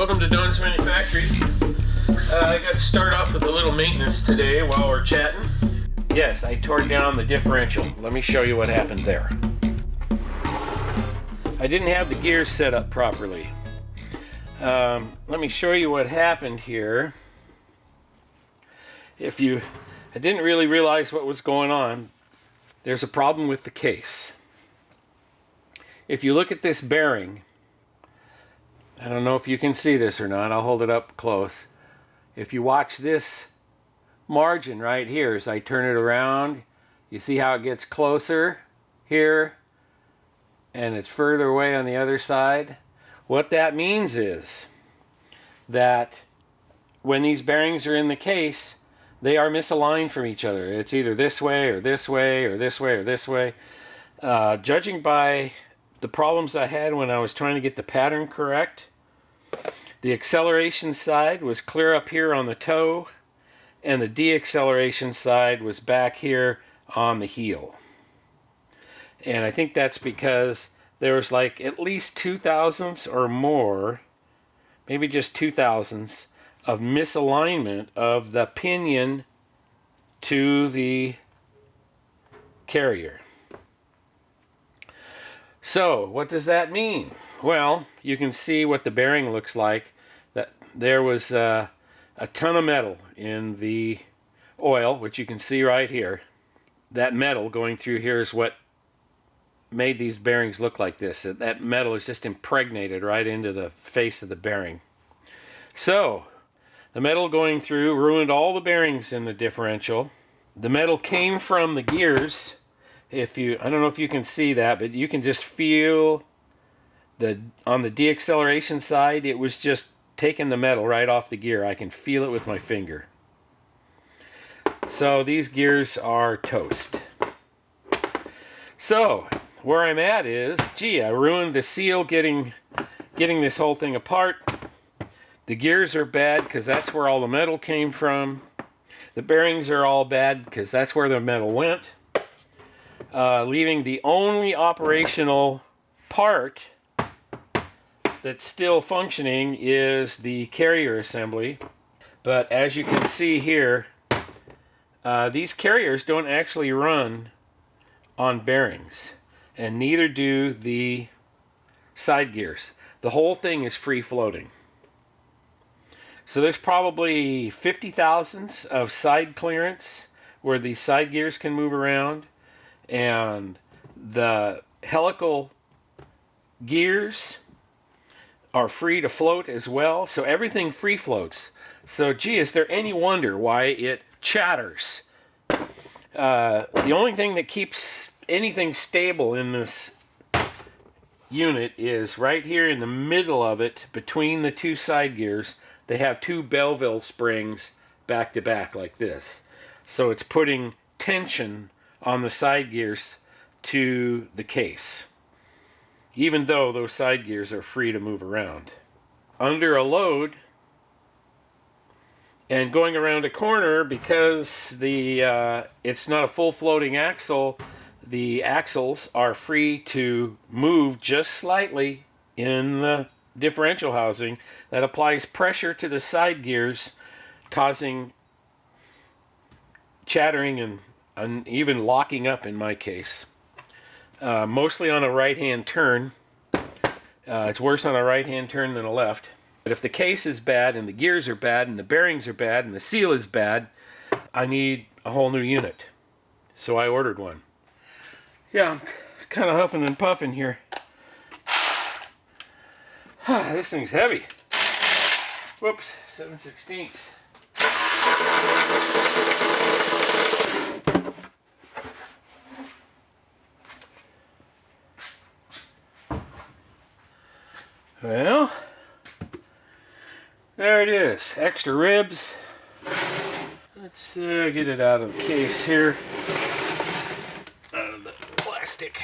Welcome to Don's Manufactory. I got to start off with a little maintenance today while we're chatting. Yes, I tore down the differential. Let me show you what happened there. I didn't have the gears set up properly. Let me show you what happened here. I didn't really realize what was going on. There's a problem with the case. If you look at this bearing, I don't know if you can see this or not. I'll hold it up close. If you watch this margin right here, as I turn it around, you see how it gets closer here and it's further away on the other side? What that means is that when these bearings are in the case, they are misaligned from each other. It's either this way or this way or this way or this way. Judging by the problems I had when I was trying to get the pattern correct, the acceleration side was clear up here on the toe and the deacceleration side was back here on the heel. And I think that's because there was like at least 0.002 or more, maybe just 0.002 of misalignment of the pinion to the carrier. So what does that mean? Well, you can see what the bearing looks like. That there was a ton of metal in the oil, which you can see right here. That metal going through here is what made these bearings look like this. That metal is just impregnated right into the face of the bearing. So the metal going through ruined all the bearings in the differential. The metal came from the gears. I don't know if you can see that, but you can just feel on the deacceleration side, it was just taking the metal right off the gear. I can feel it with my finger. So these gears are toast. So where I'm at is, gee, I ruined the seal getting this whole thing apart. The gears are bad because that's where all the metal came from. The bearings are all bad because that's where the metal went. Leaving the only operational part that's still functioning is the carrier assembly. But as you can see here, these carriers don't actually run on bearings, and neither do the side gears. The whole thing is free floating. So there's probably 50 thousandths of side clearance where the side gears can move around, and the helical gears are free to float as well. So everything free floats. So gee, is there any wonder why it chatters? The only thing that keeps anything stable in this unit is right here in the middle of it, between the two side gears. They have two Belleville springs back to back like this. So it's putting tension on the side gears to the case, even though those side gears are free to move around. Under a load and going around a corner, because it's not a full floating axle, the axles are free to move just slightly in the differential housing. That applies pressure to the side gears, causing chattering and even locking up in my case. Mostly on a right-hand turn. It's worse on a right-hand turn than a left. But if the case is bad and the gears are bad and the bearings are bad and the seal is bad, I need a whole new unit. So I ordered one. Yeah, I'm kind of huffing and puffing here. This thing's heavy. Whoops, 7/16. Well, there it is. Extra ribs. Let's get it out of the case here. Out of the plastic.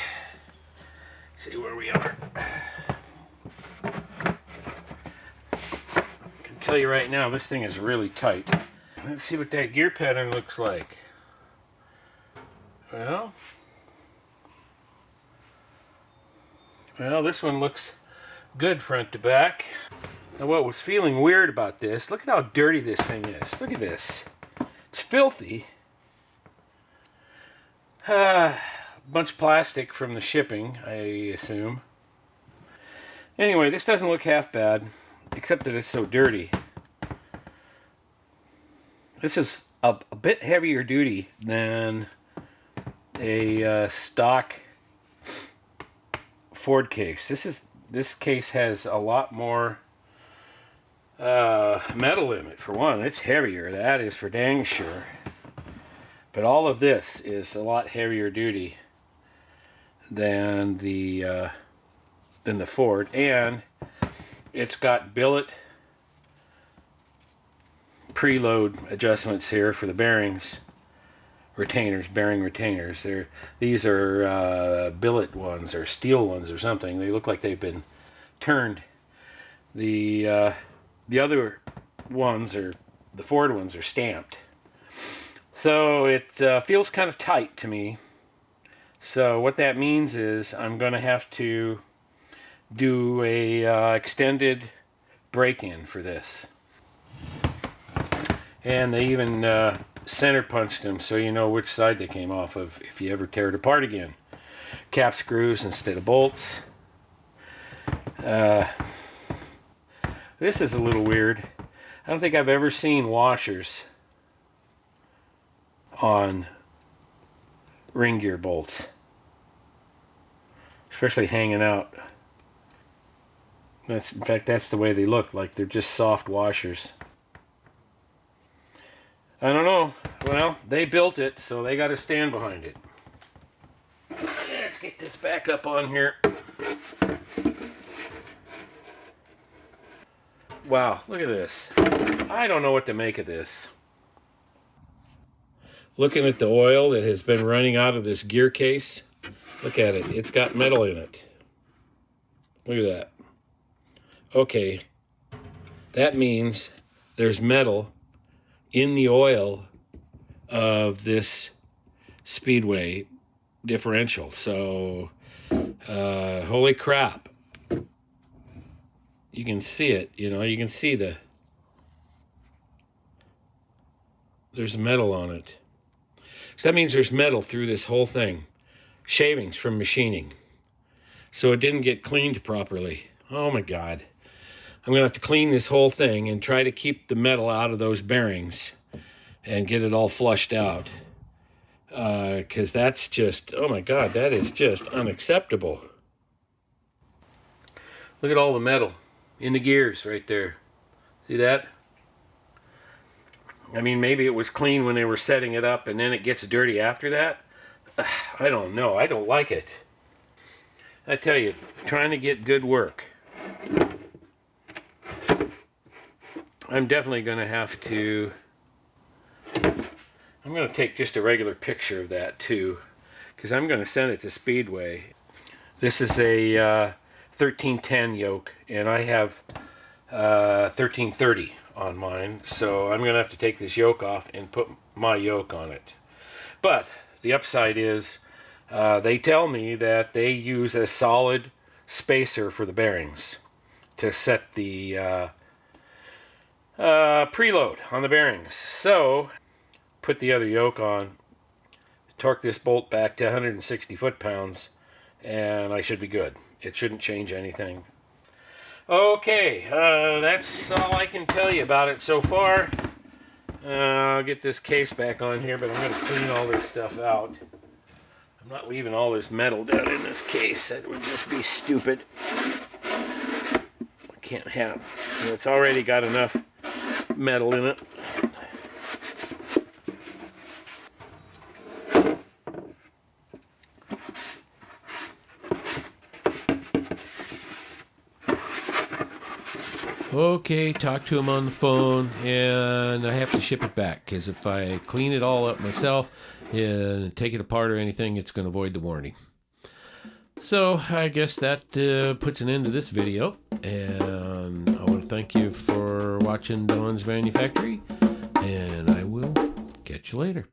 See where we are. I can tell you right now, this thing is really tight. Let's see what that gear pattern looks like. Well, this one looks good front to back. Now what was feeling weird about this, look at how dirty this thing is. Look at this. It's filthy. A bunch of plastic from the shipping, I assume. Anyway, this doesn't look half bad, except that it's so dirty. This is a bit heavier duty than a stock Ford case. This case has a lot more metal in it, for one. It's heavier, that is for dang sure. But all of this is a lot heavier duty than the Ford, and it's got billet preload adjustments here for the bearings, retainers, bearing retainers. These are billet ones or steel ones or something. They look like they've been turned. The other ones, or the Ford ones, are stamped. So it feels kind of tight to me. So what that means is I'm going to have to do a extended break-in for this. And they even center punched them so you know which side they came off of if you ever tear it apart again. Cap screws instead of bolts. This is a little weird. I don't think I've ever seen washers on ring gear bolts, especially hanging out. In fact, that's the way they look, like they're just soft washers. I don't know. Well, they built it, so they got to stand behind it. Let's get this back up on here. Wow, look at this. I don't know what to make of this. Looking at the oil that has been running out of this gear case, look at it. It's got metal in it. Look at that. Okay, that means there's metal in the oil of this Speedway differential. So, holy crap. You can see it, you know, you can see there's metal on it. So that means there's metal through this whole thing. Shavings from machining. So it didn't get cleaned properly. Oh my God. I'm going to have to clean this whole thing and try to keep the metal out of those bearings and get it all flushed out. Because that's just, oh my God, that is just unacceptable. Look at all the metal in the gears right there. See that? I mean, maybe it was clean when they were setting it up and then it gets dirty after that. I don't know. I don't like it. I tell you, trying to get good work. I'm definitely going to have to... I'm going to take just a regular picture of that too, because I'm going to send it to Speedway. This is a 1310 yoke, and I have 1330 on mine, so I'm going to have to take this yoke off and put my yoke on it. But the upside is they tell me that they use a solid spacer for the bearings to set the preload on the bearings. So put the other yoke on, torque this bolt back to 160 foot-pounds, and I should be good. It shouldn't change anything. Okay, that's all I can tell you about it so far. I'll get this case back on here, but I'm going to clean all this stuff out. I'm not leaving all this metal down in this case. That would just be stupid. I can't have. You know, it's already got enough metal in it. Okay, talk to him on the phone, and I have to ship it back, because if I clean it all up myself and take it apart or anything, it's going to void the warranty. So I guess that puts an end to this video, and I want to thank you for watching Don's Manufactory, and I will catch you later.